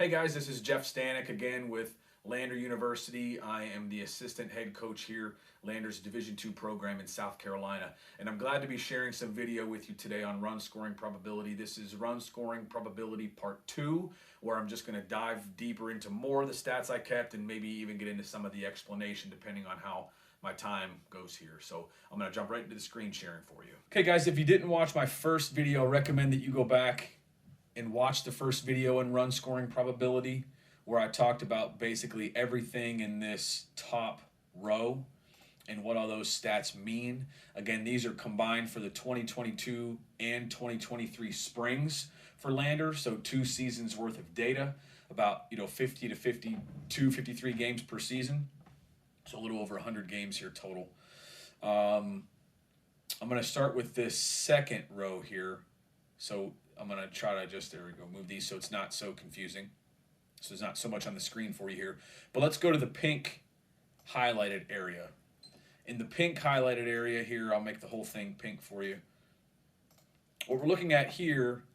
Hey guys, this is Jeff Stanek again with Lander University. I am the assistant head coach here, Lander's Division II program in South Carolina. And I'm glad to be sharing some video with you today on run scoring probability. This is run scoring probability part 2, where I'm just going to dive deeper into more of the stats I kept and maybe even get into some of the explanation depending on how my time goes here. So I'm going to jump right into the screen sharing for you. Okay guys, if you didn't watch my first video, I recommend that you go back and watch the first video in run scoring probability, where I talked about basically everything in this top row and what all those stats mean. Again, these are combined for the 2022 and 2023 springs for Lander, so 2 seasons worth of data, about 50 to 52, 53 games per season, so a little over 100 games here total. I'm going to start with this second row here. So I'm going to try to just, there we go, move these so it's not so confusing. So it's not so much on the screen for you here. But let's go to the pink highlighted area. In the pink highlighted area here, I'll make the whole thing pink for you. What we're looking at here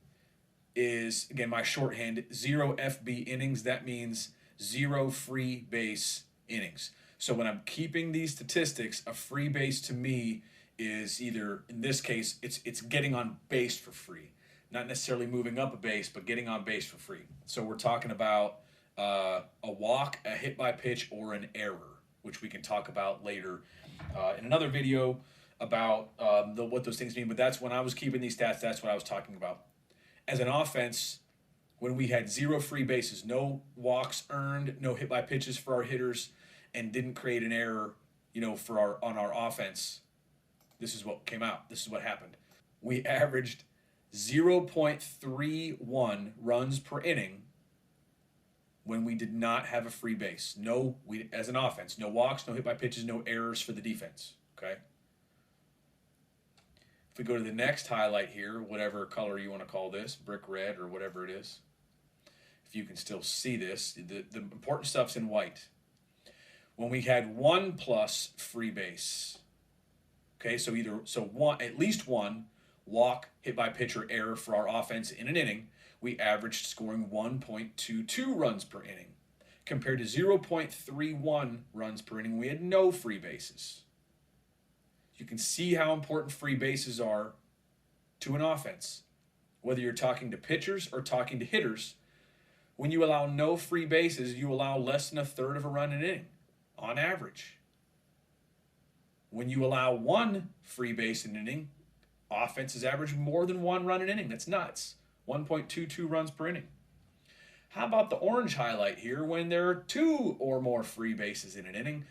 is, again, my shorthand, 0 FB innings. That means 0 free base innings. So when I'm keeping these statistics, a free base to me is either, in this case, it's getting on base for free. Not necessarily moving up a base, but getting on base for free. So we're talking about a walk, a hit by pitch, or an error, which we can talk about later in another video about what those things mean. But that's when I was keeping these stats, that's what I was talking about. As an offense, when we had 0 free bases, no walks earned, no hit by pitches for our hitters, and didn't create an error, on our offense, this is what came out. This is what happened. We averaged 0.31 runs per inning when we did not have a free base. As an offense, no walks, no hit by pitches, no errors for the defense. Okay. If we go to the next highlight here, whatever color you want to call this, brick red or whatever it is, if you can still see this, the important stuff's in white. When we had 1+ free base, okay, so at least one walk, hit by pitch, or error for our offense in an inning, we averaged scoring 1.22 runs per inning, compared to 0.31 runs per inning. We had no free bases. You can see how important free bases are to an offense. Whether you're talking to pitchers or talking to hitters, when you allow no free bases, you allow less than a third of a run an inning, on average. When you allow 1 free base in an inning, offenses average more than 1 run an inning. That's nuts. 1.22 runs per inning. How about the orange highlight here? When there are 2 or more free bases in an inning,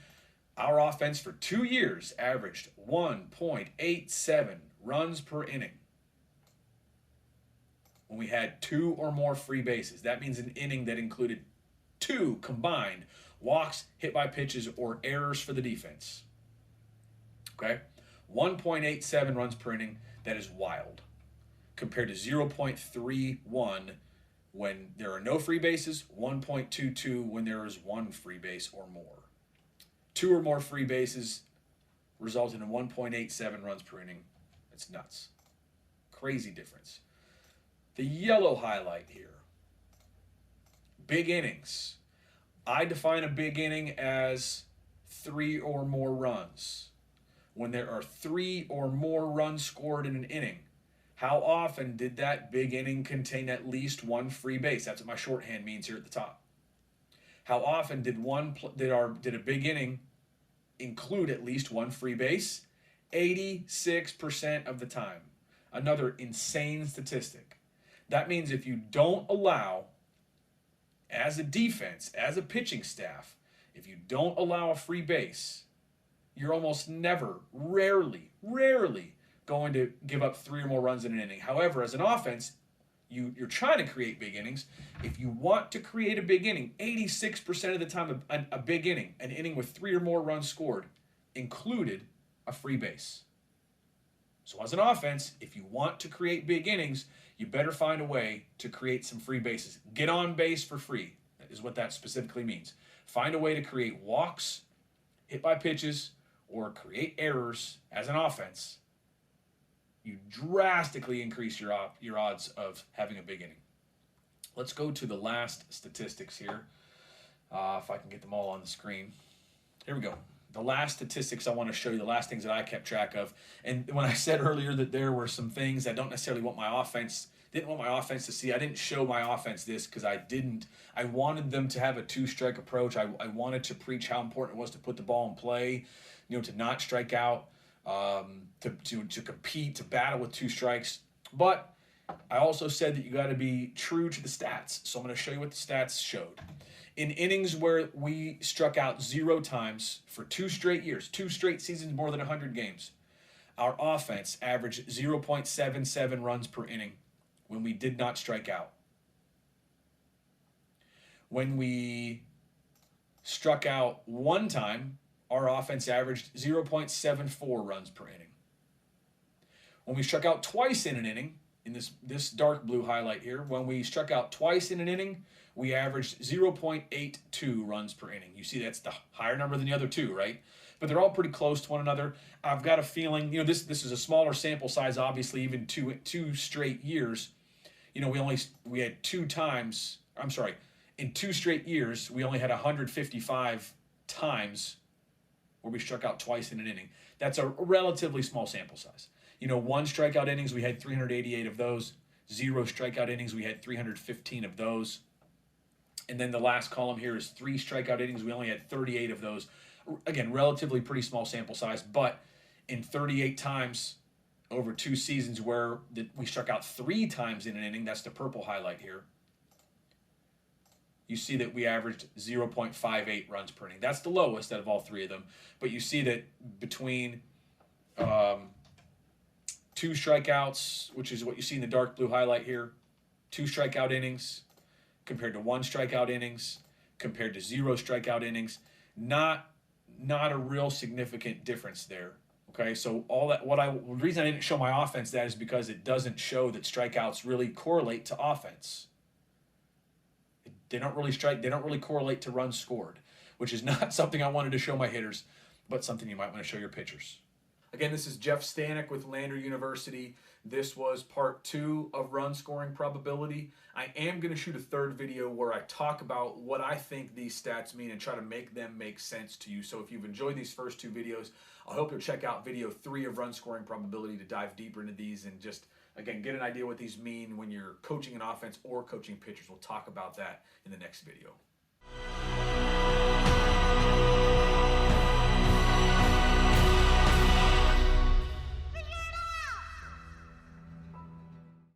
our offense for 2 years averaged 1.87 runs per inning. When we had 2 or more free bases, that means an inning that included 2 combined walks, hit by pitches, or errors for the defense. Okay? 1.87 runs per inning, that is wild. Compared to 0.31 when there are no free bases, 1.22 when there is 1 free base or more. 2 or more free bases resulted in 1.87 runs per inning. That's nuts. Crazy difference. The yellow highlight here. Big innings. I define a big inning as 3 or more runs. When there are 3 or more runs scored in an inning, how often did that big inning contain at least 1 free base? That's what my shorthand means here at the top. How often did a big inning include at least 1 free base? 86% of the time. Another insane statistic. That means if you don't allow, as a defense, as a pitching staff, if you don't allow a free base, you're almost never, rarely going to give up 3 or more runs in an inning. However, as an offense, you're trying to create big innings. If you want to create a big inning, 86% of the time, a big inning, an inning with 3 or more runs scored, included a free base. So as an offense, if you want to create big innings, you better find a way to create some free bases. Get on base for free, is what that specifically means. Find a way to create walks, hit by pitches, or create errors as an offense. You drastically increase your odds of having a big inning. Let's go to the last statistics here. If I can get them all on the screen. Here we go. The last statistics I want to show you, the last things that I kept track of. And when I said earlier that there were some things I don't necessarily want my offense, didn't want my offense to see, I didn't show my offense this because I wanted them to have a two-strike approach. I wanted to preach how important it was to put the ball in play, to not strike out, to compete, to battle with two strikes. But I also said that you got to be true to the stats. So I'm going to show you what the stats showed. In innings where we struck out 0 times for 2 straight years, 2 straight seasons, more than 100 games, our offense averaged 0.77 runs per inning when we did not strike out. When we struck out 1 time, our offense averaged 0.74 runs per inning. When we struck out twice in an inning, in this dark blue highlight here, when we struck out twice in an inning, we averaged 0.82 runs per inning. You see that's the higher number than the other 2, right? But they're all pretty close to one another. I've got a feeling, this is a smaller sample size, obviously, even two straight years. We had 2 times, in 2 straight years, we only had 155 times where we struck out twice in an inning. That's a relatively small sample size. 1 strikeout innings, we had 388 of those. 0 strikeout innings, we had 315 of those. And then the last column here is 3 strikeout innings. We only had 38 of those. Again, relatively pretty small sample size, but in 38 times over 2 seasons where we struck out 3 times in an inning, that's the purple highlight here, you see that we averaged 0.58 runs per inning. That's the lowest out of all 3 of them. But you see that between 2 strikeouts, which is what you see in the dark blue highlight here, 2 strikeout innings, compared to 1 strikeout innings, compared to 0 strikeout innings, not a real significant difference there. Okay, so the reason I didn't show my offense that is because it doesn't show that strikeouts really correlate to offense. They don't really correlate to runs scored, which is not something I wanted to show my hitters, but something you might want to show your pitchers. Again, this is Jeff Stanek with Lander University. This was part 2 of run scoring probability. I am going to shoot a 3rd video where I talk about what I think these stats mean and try to make them make sense to you. So if you've enjoyed these first 2 videos, I hope you'll check out video 3 of run scoring probability to dive deeper into these and just, again, get an idea what these mean when you're coaching an offense or coaching pitchers. We'll talk about that in the next video.